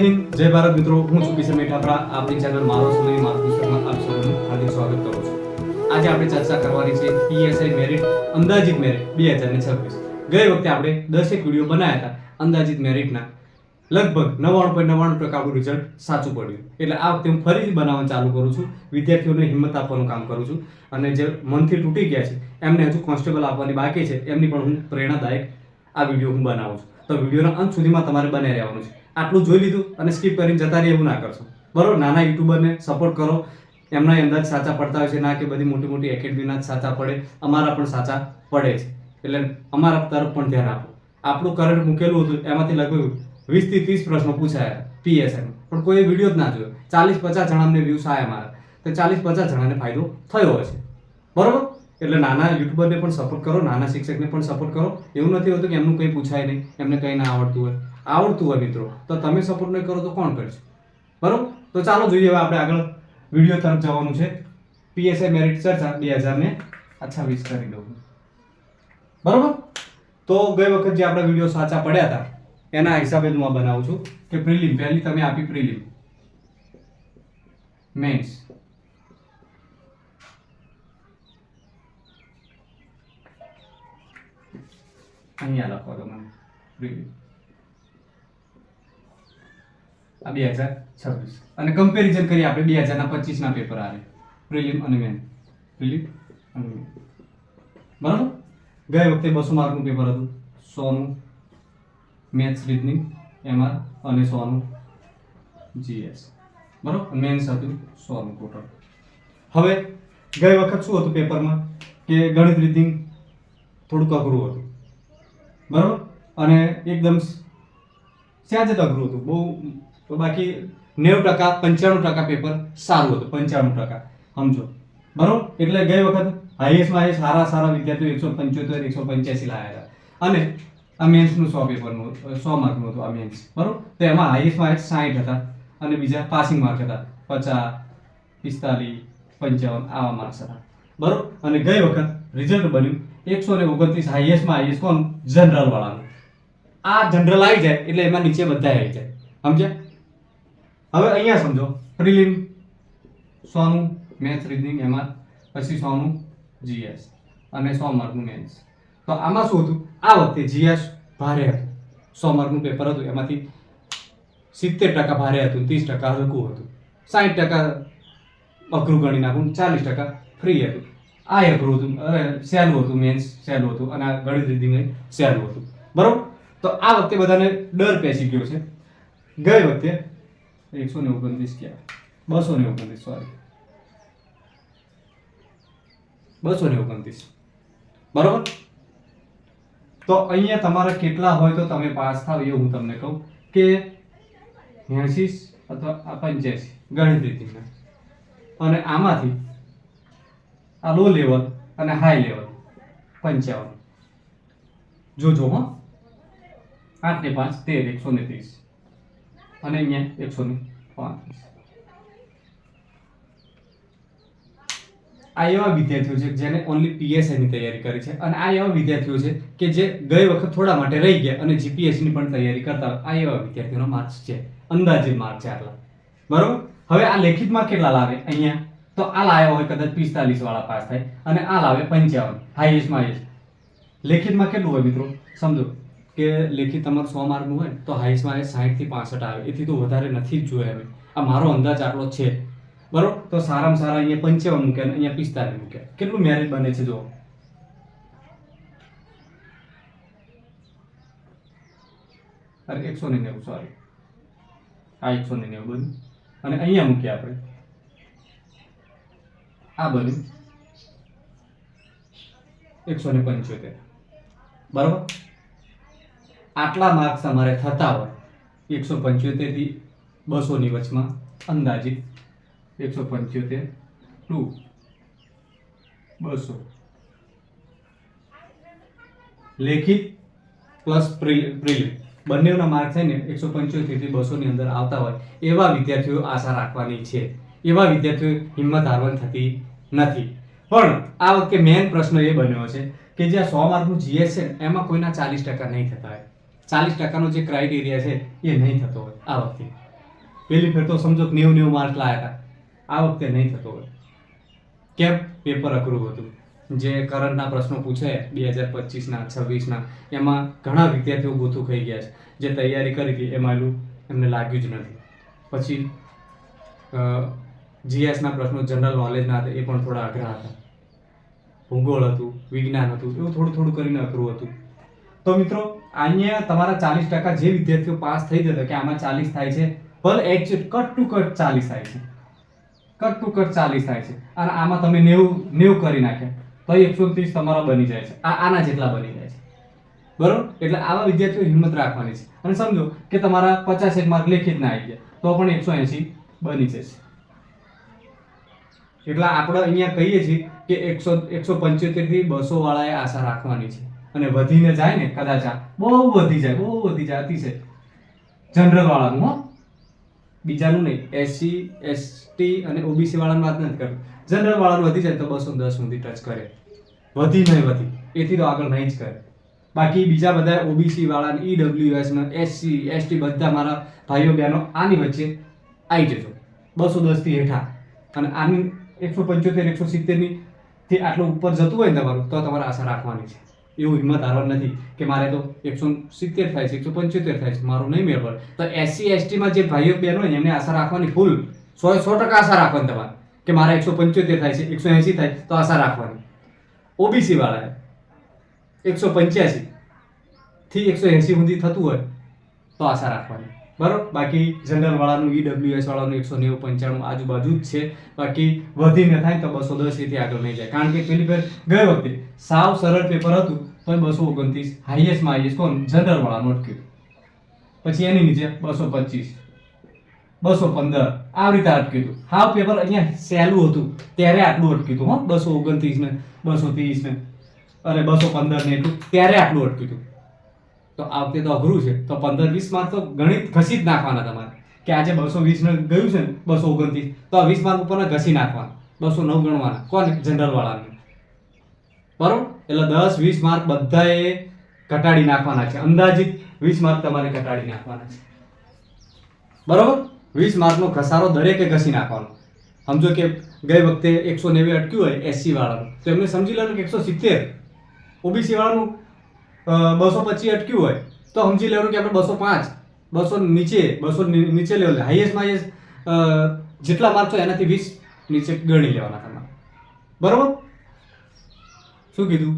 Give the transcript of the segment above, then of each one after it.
હિન્દ, જય ભારત મિત્રો. હું છું કિશન મેઠાપરા. આપણી ચેનલ મારો સમય મારું પુસ્તકમાં આપ સૌનું હાર્દિક સ્વાગત કરું છું. આજે આપણે ચર્ચા કરવાની છે પીએસઆઈ મેરિટ, અંદાજિત મેરિટ 2026. ગઈ વખતે આપણે 10 વિડીયો બનાવ્યા હતા અંદાજિત મેરિટના. લગભગ 99.99% આપણું રિઝલ્ટ સાચું પડ્યું. એટલે આ વખતે હું ફરીથી બનાવવાનું ચાલુ કરું છું. વિદ્યાર્થીઓને હિંમત આપવાનું કામ કરું છું. અને જે મનથી તૂટી ગયા છે એમને હજુ કોન્સ્ટેબલ આપવાની બાકી છે, એમની પણ હું પ્રેરણાદાયક આ વિડીયો હું બનાવું છું. તો વિડીયોના અંત સુધીમાં તમારે બને રહેવાનું છે. આટલું જોઈ લીધું અને સ્કીપ કરીને જતા રહી એવું ના કરશો, બરોબર? નાના યુટ્યુબરને સપોર્ટ કરો. એમના અંદાજ સાચા પડતા હોય છે, ના કે બધી મોટી મોટી એકેડમીના જ સાચા પડે. અમારા પણ સાચા પડે છે, એટલે અમારા તરફ પણ ધ્યાન આપો. આપણું કરંટ મૂકેલું હતું એમાંથી લગભગ 20 થી 30 પ્રશ્નો પૂછાયા પીએસઆઈ, પણ કોઈ વિડીયો જ ના જોયો. 40-50 જણાને વ્યૂઝ આવ્યા મારા, તો 40-50 જણાને ફાયદો થયો હશે, બરોબર? એટલે નાના યુટ્યુબરને પણ સપોર્ટ કરો, નાના શિક્ષકને પણ સપોર્ટ કરો. એવું નથી હોતું કે એમનું કંઈ પૂછાય નહીં, એમને કંઈ ના આવડતું હોય. આવડતું હોય મિત્રો તો તમે સપોર્ટ નહીં કરો તો કોણ કરશે, બરોબર? તો ચાલો જોઈએ હવે આપણે આગળ વિડીયો તરફ જવાનું છે. પીએસઆઈ મેરિટ ચર્ચા 2026 કરી દઉં, બરોબર? તો ગઈ વખત જે આપણા વિડીયો સાચા પડ્યા હતા એના હિસાબે હું આ બનાવું છું કે પ્રિલિમ પહેલી તમે આપી, પ્રિલિમ, મેન્સ, અહીંયા લખો તમે પ્રિલિમ આ 2026 અને કમ્પેરિઝન કરી આપણે 2025 ના પેપર આવે પ્રિલિમ અને મેન, પ્રિલિમ અને મેન, બરાબર? ગઈ વખતે 200 માર્કનું પેપર હતું, 100 નું મેથ્સ રીઝનિંગ એમઆર અને 100 નું જીએસ, બરાબર? મેન્સ હતું 100 નું ટોટલ. હવે ગઈ વખત શું હતું પેપરમાં કે ગણિત રીઝનિંગ થોડુંક અઘરું હતું, બરાબર? અને એકદમ સહેજ અઘરું હતું બહુ. તો બાકી 90% 95% પેપર સારું હતું, 95% સમજો, બરોબર? એટલે ગઈ વખત હાઈએસ્ટમાં સારા વિદ્યાર્થીઓ 175 185 લાવ્યા હતા. અને આ મેન્સનું 100 પેપરનું 100 માર્કનું હતું આ મેન્સ, બરોબર? તો એમાં હાઈએસ્ટમાં 60 હતા અને બીજા પાસિંગ માર્ક હતા 50 45 55 આવા માર્ક્સ હતા, બરોબર? અને ગઈ વખત રિઝલ્ટ બન્યું 129 હાઈએસ્ટ કોણ? જનરલ વાળાનું. આ જનરલ આવી જાય એટલે એમાં નીચે બધા આવી જાય, સમજ્યા? હવે અહીંયા સમજો, પ્રિલિમ 100 નું મેથ્સ રીઝનિંગ એમાં, પછી 100 નું જીએસ અને 100 માર્કનું મેન્સ. તો આમાં શું હતું? આ વખતે જીએસ ભારે હતું, 100 માર્કનું પેપર હતું, એમાંથી 70% ભારે હતું, 30% હલકું હતું, 60% અઘરું ગણી નાખું, 40% ફ્રી હતું. આ અઘરું હતું, સહેલું હતું, મેન્સ સહેલું હતું અને આ ગણિત રીઝનિંગ સહેલું હતું, બરોબર? તો આ વખતે બધાને ડર પેસી ગયો છે. ગઈ વખતે 129 ક્યાં 229, સોરી 229, બરોબર? તો અહીંયા તમારા કેટલા હોય તો તમે પાસ થાવ એ હું તમને કહું કે 80 અથવા 85 ગણિત રીતિના, અને આમાંથી આ લો લેવલ અને હાઈ લેવલ 55. જોજો હો, 8 ને 5 13, 130 અને અહીંયા 135. આ એવા વિદ્યાર્થીઓ છે જેને ઓનલી પીએસઆઈ ની તૈયારી કરી છે, અને આ એવા વિદ્યાર્થીઓ છે કે જે ગઈ વખત થોડા માટે રહી ગયા અને જીપીએસસી ની પણ તૈયારી કરતા હોય. આ એવા વિદ્યાર્થીઓના માર્ક્સ છે, અંદાજિત માર્ક છે આટલા, બરોબર? હવે આ લેખિતમાં કેટલા લાવે અહીંયા? તો આ લાવ્યા હોય કદાચ 45 વાળા પાસ થાય અને આ લાવે 55, હાઈએસ્ટમાં હાઈએસ્ટ. લેખિતમાં કેટલું હોય મિત્રો? સમજો કે લેખિત તમારું 100 માર્કનું હોય તો હાઈએસ્ટમાં 60 થી 65 આવે, એથી તો વધારે નથી જ જોયા અમે. આ મારો અંદાજ આટલો છે, બરોબર? તો સારામાં સારા અહીંયા 55 મૂક્યા અને અહીંયા 45 મૂક્યા. કેટલું મેરિટ બને છે જો. અરે 190, સોરી, આ 190 બન્યું અને અહીંયા મૂક્યા આપણે, આ બન્યું 175, બરોબર? આટલા માર્ક્સ તમારે થતા હોય 175 થી 200 ની વચમાં, અંદાજિત 175 ટુ 200 લેખિત પ્લસ પ્રિલિમ બંનેના માર્ક થઈને 175 થી 200 ની અંદર આવતા હોય એવા વિદ્યાર્થીઓ આશા રાખવાની છે. એવા વિદ્યાર્થીઓ હિંમત હારવાની થતી નથી. પણ આ વખતે મેઇન પ્રશ્ન એ બન્યો છે કે જે 100 માર્કનું જીએસ છે એમાં કોઈના 40% નહીં થતા હોય. 40% નો જે ક્રાઇટેરિયા છે એ નહીં થતો હોય આ વખતે. પેલી ફેર તો સમજો કે 90 માર્ક લાયા હતા, આ વખતે નહીં થતો હોય. કેમ? પેપર અઘરું હતું. જે કરંટના પ્રશ્નો પૂછે 2025ના 26ના, એમાં ઘણા વિદ્યાર્થીઓ ગોથું ખાઈ ગયા છે. જે તૈયારી કરી હતી એમાં એમને લાગ્યું જ નથી. પછી જીએસના પ્રશ્નો જનરલ નોલેજના હતા, એ પણ થોડા અઘરા હતા. ભૂગોળ હતું, વિજ્ઞાન હતું, એવું થોડું થોડું કરીને અઘરું હતું. તો મિત્રો અહીંયા તમારા 40% જે વિદ્યાર્થીઓ પાસ થઈ જતા કે આમાં 40 થાય છે, ભલે કટ ટુ કટ 40 થાય છે, કટ ટુ કટ 40 થાય છે, અને આમાં તમે 90 કરી નાખ્યા તો 130 તમારા બની જાય છે. આના જેટલા બની જાય છે. બરોબર? એટલે આવા વિદ્યાર્થીઓ હિંમત રાખવાની છે. અને સમજો કે તમારા 50 માર્ક લેખિત ના આવી ગયા તો પણ 180 બની જશે. એટલે આપણે અહીંયા કહીએ છીએ કે 175 થી 200 વાળાએ આશા રાખવાની છે. અને વધીને જાય ને કદાચ આ બહુ વધી જાય અતિશય, જનરલ વાળાનું, હો, બીજાનું નહીં. એસસી એસટી અને ઓબીસી વાળાની વાત નથી કરતો. જનરલ વાળાનું વધી જાય તો 210 સુધી ટચ કરે. વધી નહીં વધી એથી તો આગળ નહીં જ કરે. બાકી બીજા બધા ઓબીસી વાળા, ઈડબ્લ્યુએસ ને એસસી એસટી બધા મારા ભાઈઓ બહેનો આની વચ્ચે આવી જજો 210 થી હેઠા. અને આની 175 170 ની થી આટલું ઉપર જતું હોય ને તમારું તો તમારે આશા રાખવાની છે. એવું હિંમત હારવાની નથી કે મારે તો 170 થાય છે 175 થાય છે મારું નહીં મેળ પડે. તો એસસી એસટી માં જે ભાઈઓ બહેનો હોય એમને આશા રાખવાની, ફૂલ 100% આશા રાખવાની તમારે કે મારે 175 થાય છે 180 થાય તો આશા રાખવાની. ઓબીસી વાળાએ 185 થી 180 સુધી થતું હોય તો આશા રાખવાની. બરોબર? બાકી જનરલ વાળાનું, ઈડબ્લ્યુએસ વાળાનું 190 95 આજુબાજુ જ છે. બાકી વધીને થાય તો 210 થી આગળ નહીં જાય. કારણ કે પેલી ફેર ગઈ વખતે સાવ સરળ પેપર હતું તો 229 હાઈએસ્ટમાં હાઈએસ્ટ કોણ? જનરલ વાળાનું અટક્યું. પછી એની નીચે 225 215 આ રીતે અટક્યું હતું. હાવ પેપર અહીંયા સહેલું હતું ત્યારે આટલું અટક્યું હતું, હો, 229 ને 230 ને અને 215 ને એટલું ત્યારે આટલું અટક્યું હતું. તો આ વખતે તો અઘરું છે. તો 15-20 માર્ક તો ગણિત ઘસી જ નાખવાના તમારે. કે આજે 220 ને ગયું છે ને 229 તો આ 20 માર્ક ઉપરના ઘસી નાખવાના, 209 ગણવાના. કોને? જનરલ વાળાને. બરોબર? એટલે 10-20 માર્ક બધાએ ઘટાડી નાખવાના છે. અંદાજિત 20 માર્ક તમારે ઘટાડી નાખવાના છે. બરોબર? 20 માર્કનો ઘસારો દરેકે ઘસી નાખવાનો. સમજો કે ગઈ વખતે 190 અટક્યું હોય એસસી વાળાનું તો એમને સમજી લેવાનું કે 170. ઓબીસી વાળાનું 225 અટક્યું હોય તો સમજી લેવાનું કે આપણે 205 200 નીચે લેવલ, હાઈએસ્ટમાં હાઈએસ્ટ જેટલા માર્ક હોય એનાથી 20 નીચે ગણી લેવાના તમારે. બરોબર? શું કીધું?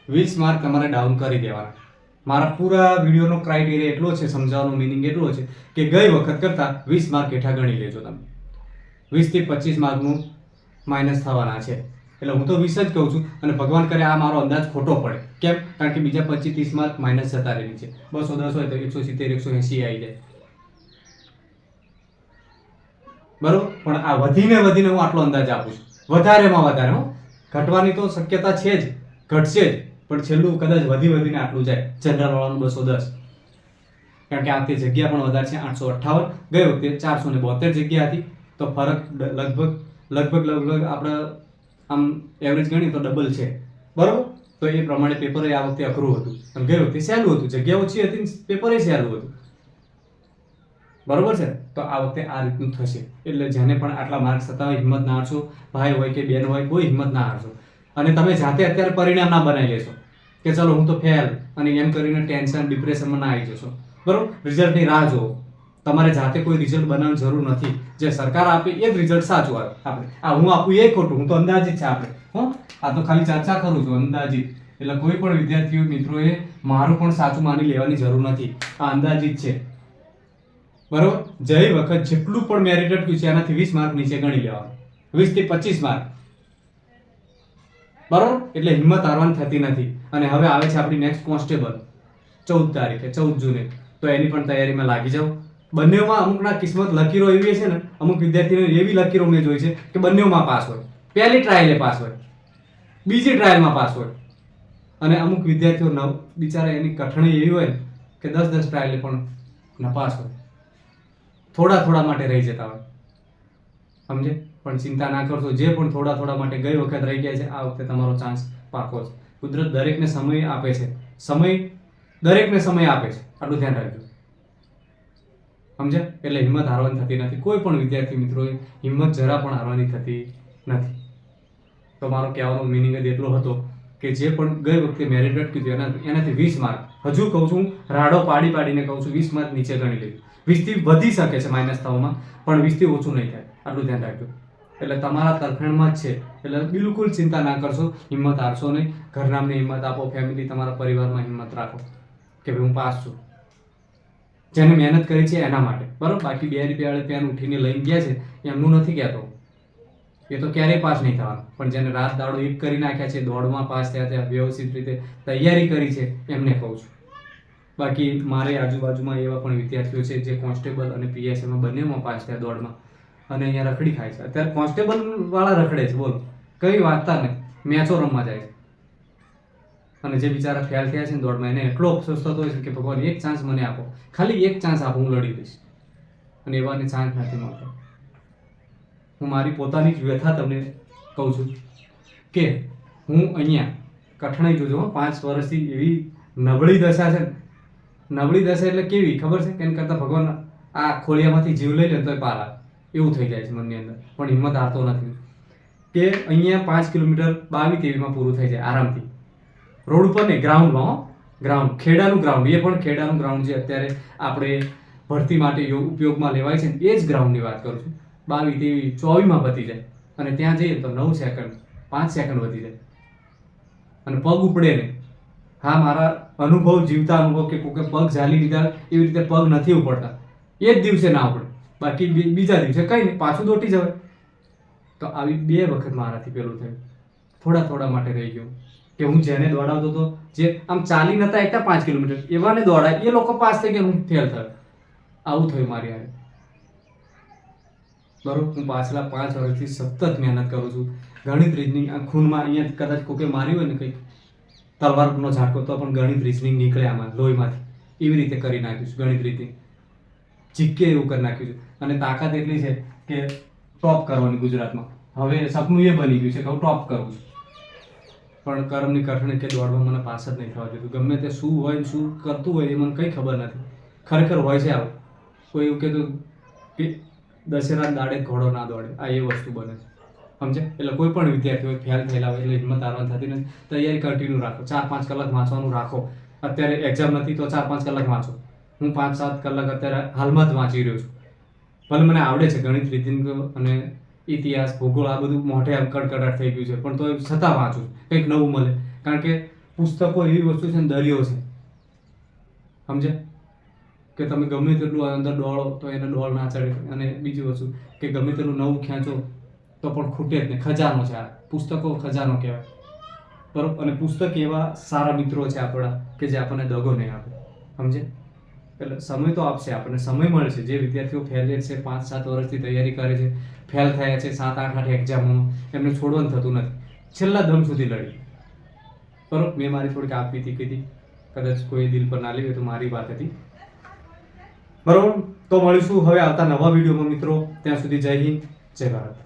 20 માર્ક તમારે ડાઉન કરી દેવાના. મારા પૂરા વિડીયોનો ક્રાઇટેરિયા એટલો છે, સમજાવવાનો મિનિંગ એટલો છે કે ગઈ વખત કરતાં 20 માર્ક હેઠા ગણી લેજો તમે. 20 થી 25 માર્કનું માઇનસ થવાના છે. એટલે હું તો 20 જ કહું છું અને ભગવાન કરે આ મારો અંદાજ ખોટો પડે. કેમ? કારણ કે બીજા 25-30 માર્ક માઇનસ જતા રહે છે. 210 હોય તો 170 180 આવી જાય. બરોબર? પણ આ વધીને હું આટલો અંદાજ આપું છું. વધારેમાં વધારે, હો, ઘટવાની તો શક્યતા છે જ, ઘટશે જ, પણ છેલ્લું કદાચ વધીને આટલું જાય. જનરલ વાળાનું 210, કારણ કે આ વખતે જગ્યા પણ વધારે છે 858. ગઈ વખતે 472 જગ્યા હતી તો ફરક લગભગ આપણે આમ એવરેજ ગણીએ તો ડબલ છે. બરોબર? તો એ પ્રમાણે પેપર આ વખતે અઘરું હતું અને ગઈ વખતે સહેલું હતું. જગ્યા ઓછી હતી, પેપર સહેલું હતું. બરોબર છે? તો આ વખતે આ રીતનું થશે. એટલે જેને પણ આટલા માર્ક્સ થતા હોય હિંમત ના હારશો. ભાઈ હોય કે બેન હોય, કોઈ હિંમત ના હારશો. અને તમે જાતે અત્યારે પરિણામ ના બનાવી લેશો કે ચલો હું તો ફેલ અને એમ કરીને ટેન્શન ડિપ્રેશનમાં ના આવી જશો. બરોબર? રિઝલ્ટની રાહ જુઓ. તમારે જાતે કોઈ રિઝલ્ટ બનાવવાની જરૂર નથી. જે સરકાર આપે એ જ રિઝલ્ટ સાચું આવે. આપણે આ હું આપું એ ખોટું, હું તો અંદાજિત છે આપણે, હો, આ તો ખાલી ચર્ચા કરું છું, અંદાજિત. એટલે કોઈ પણ વિદ્યાર્થીઓ મિત્રોએ મારું પણ સાચું માની લેવાની જરૂર નથી. આ અંદાજિત છે. બરોબર? જઈ વખત જેટલું પણ મેરિટ અટક્યું છે એનાથી 20 માર્ક નીચે ગણી લેવાનું. 20 થી 25 માર્ક. બરોબર? એટલે હિંમત હારવાની થતી નથી. અને હવે આવે છે આપણી નેક્સ્ટ કોન્સ્ટેબલ 14 તારીખે, 14 જૂને. તો એની પણ તૈયારીમાં લાગી જાઓ. બંનેમાં અમુકના કિસ્મત લકીરો એવી છે ને, અમુક વિદ્યાર્થીઓને એવી લકીરો મેં જોઈ છે કે બંનેમાં પાસ હોય. પહેલી ટ્રાયલે પાસ હોય, બીજી ટ્રાયલમાં પાસ હોય. અને અમુક વિદ્યાર્થીઓ બિચારા એની કઠણી એવી હોય કે 10 ટ્રાયલે પણ નપાસ હોય. થોડા માટે રહી જતા હોય. સમજે? પણ ચિંતા ના કરશો. જે પણ થોડા માટે ગઈ વખત રહી ગયા છે આ વખતે તમારો ચાન્સ પાકો છે. કુદરત દરેકને સમય આપે છે. દરેકને સમય આપે છે. આટલું ધ્યાન રાખજો. સમજ્યા? એટલે હિંમત હારવાની થતી નથી. કોઈ પણ વિદ્યાર્થી મિત્રોએ હિંમત જરા પણ હારવાની થતી નથી. તો મારો કહેવાનો મિનિંગ જ એટલો હતો કે જે પણ ગઈ વખતે મેરિટ અટક્યું હતું એનાથી 20 માર્ક, હજુ કહું છું, રાડો પાડીને કહું છું, 20 માર્ક નીચે ગણી લેજો. 20 થી વધી શકે છે માઇનસ થવામાં, પણ 20 થી ઓછું નહીં થાય, આટલું ધ્યાન રાખજો. એટલે તમારા તરફેણમાં જ છે, એટલે બિલકુલ ચિંતા ના કરશો, હિંમત હારશો નહીં. ઘરનામને હિંમત આપો, ફેમિલી, તમારા પરિવારમાં હિંમત રાખો કે ભાઈ હું પાસ છું. જેને મહેનત કરી છે એના માટે, બરાબર. બાકી 2 રૂપિયા વાળે પેન ઉઠીને લઈને ગયા છે એમનું નથી કહેતો, એ તો ક્યારેય પાસ નહીં થવાનું. પણ જેને રાત દાડો એક કરી નાખ્યા છે, દોડમાં પાસ થયા છે, વ્યવસ્થિત રીતે તૈયારી કરી છે, એમને કહું છું. બાકી મારે આજુબાજુમાં એવા પણ વિદ્યાર્થીઓ છે જે કોન્સ્ટેબલ અને પીએસઆઈમાં બંનેમાં પાસ થયા દોડમાં, અને અહીંયા રખડી ખાય છે. અત્યારે કોન્સ્ટેબલ વાળા રખડે છે, બોલો, કઈ વાંચતા નહીં, મેચો રમવા જાય છે. અને જે બિચારા ફેલ થયા છે ને દોડમાં, એને એટલો અફસોસ થતો હોય છે કે ભગવાન એક ચાન્સ મને આપો, ખાલી એક ચાન્સ આપો, હું લડી લઈશ. અને એવાની ચાન્સ નથી મળતો. હું મારી પોતાની જ વ્યથા તમને કહું છું કે હું અહીંયા કઠણાઈ જોજો, 5 વર્ષથી એવી નબળી દશા છે ને, નબળી દશા એટલે કેવી ખબર છે? કે એમ કરતાં ભગવાન આ ખોળિયામાંથી જીવ લઈ લે તોય પાર આવે એવું થઈ જાય છે મનની અંદર. પણ હિંમત હારતો નથી કે અહીંયા 5 કિલોમીટર 22-23માં પૂરું થઈ જાય આરામથી. રોડ ઉપર નહીં, ગ્રાઉન્ડમાં, ગ્રાઉન્ડ, ખેડાનું ગ્રાઉન્ડ, એ પણ ખેડાનું ગ્રાઉન્ડ જે અત્યારે આપણે ભરતી માટે ઉપયોગમાં લેવાય છે એ જ ગ્રાઉન્ડની વાત કરું છું. 22, 23, 24માં પતી જાય, અને ત્યાં જઈએ તો 9 સેકન્ડ, 5 સેકન્ડ વધી જાય, અને પગ ઉપડે નહીં. હા, મારા અનુભવ, જીવતા અનુભવ કે કોકે પગ ઝાલી લીધા એવી રીતે પગ નથી ઉપડતા, એ જ દિવસે ના ઉપડે, બાકી બીજા દિવસે કંઈ નહીં, પાછું દોટી જવાય. તો આવી 2 વખત મારાથી પેલું થયું, થોડા માટે રહી ગયું કે હું જેને દોડાવતો હતો, જે આમ ચાલી નતા એકતા 5 કિલોમીટર, એવાને દોડાય, એ લોકો પાસ થઈ ગયા, હું ફેલ થયો. આવું થયું મારી હારે, બરોબર. હું પાછલા 5 વર્ષથી સતત મહેનત કરું છું. ગણિત, રીઝનિંગ આ ખૂનમાં, અહીંયા કદાચ કોકે માર્યું હોય ને કંઈક તલવારનો ઝાટકો, તો પણ ગણિત, રીઝનિંગ નીકળે આમાં લોહીમાંથી, એવી રીતે કરી નાખ્યું છું. ગણિત, રીઝનિંગ જીકે એવું કરી નાખ્યું છે. અને તાકાત એટલી છે કે ટોપ કરવાની ગુજરાતમાં. હવે સપનું એ બની ગયું છે કે હું ટોપ કરું છું. પણ કર્મની કઠણી કે દોડમાં મને પાસ જ નહીં થવા દીધું. ગમે તે શું હોય ને શું કરતું હોય એ મને કંઈ ખબર નથી. ખરેખર હોય છે આવું. કોઈ એવું કહેતું કે દશેરા દાડે ઘોડો ના દોડે, આ એ વસ્તુ બને છે, સમજે? એટલે કોઈ પણ વિદ્યાર્થી હોય ફેલ થયેલા હોય એટલે હિંમત હારવાની થતી નથી. તૈયારી કન્ટિન્યુ રાખો, 4-5 કલાક વાંચવાનું રાખો. અત્યારે એક્ઝામ નથી તો 4-5 કલાક વાંચો. હું 5-7 કલાક અત્યારે હાલમાં જ વાંચી રહ્યો છું. ભલે મને આવડે છે ગણિત, રીઝનિંગ અને ઇતિહાસ, ભૂગોળ, આ બધું મોઢે આમ કડકડાટ થઈ ગયું છે, પણ તો છતાં વાંચું, કંઈક નવું મળે. કારણ કે પુસ્તકો એવી વસ્તુ છે ને, દરિયો છે, સમજે? કે તમે ગમે તેટલું અંદર દોડો તો એને દોડ ના ચડે. અને બીજી વસ્તુ કે ગમે તેટલું નવું ખેંચો તો પણ ખૂટે જ નહીં. ખજાનો છે આ પુસ્તકો, ખજાનો કહેવાય, બરોબર. અને પુસ્તક એવા સારા મિત્રો છે આપણા કે જે આપણને દગો નહીં આપે, સમજે? એટલે સમય તો આપશે આપણને, સમય મળશે. જે વિદ્યાર્થીઓ ફેલિયર છે, 5-7 વર્ષથી તૈયારી કરે છે, ફેલ થયા છે 7-8 એક્ઝામોમાં, એમને છોડવાનું થતું નથી, છેલ્લા દમ સુધી લડી, બરોબર. મેં મારી થોડીક આપવીતી કીધી, કદાચ કોઈ દિલ પર ના લેવી તો મારી વાત હતી, બરોબર. તો મળીશું હવે આવતા નવા વિડીયોમાં મિત્રો. ત્યાં સુધી જય હિન્દ, જય ભારત.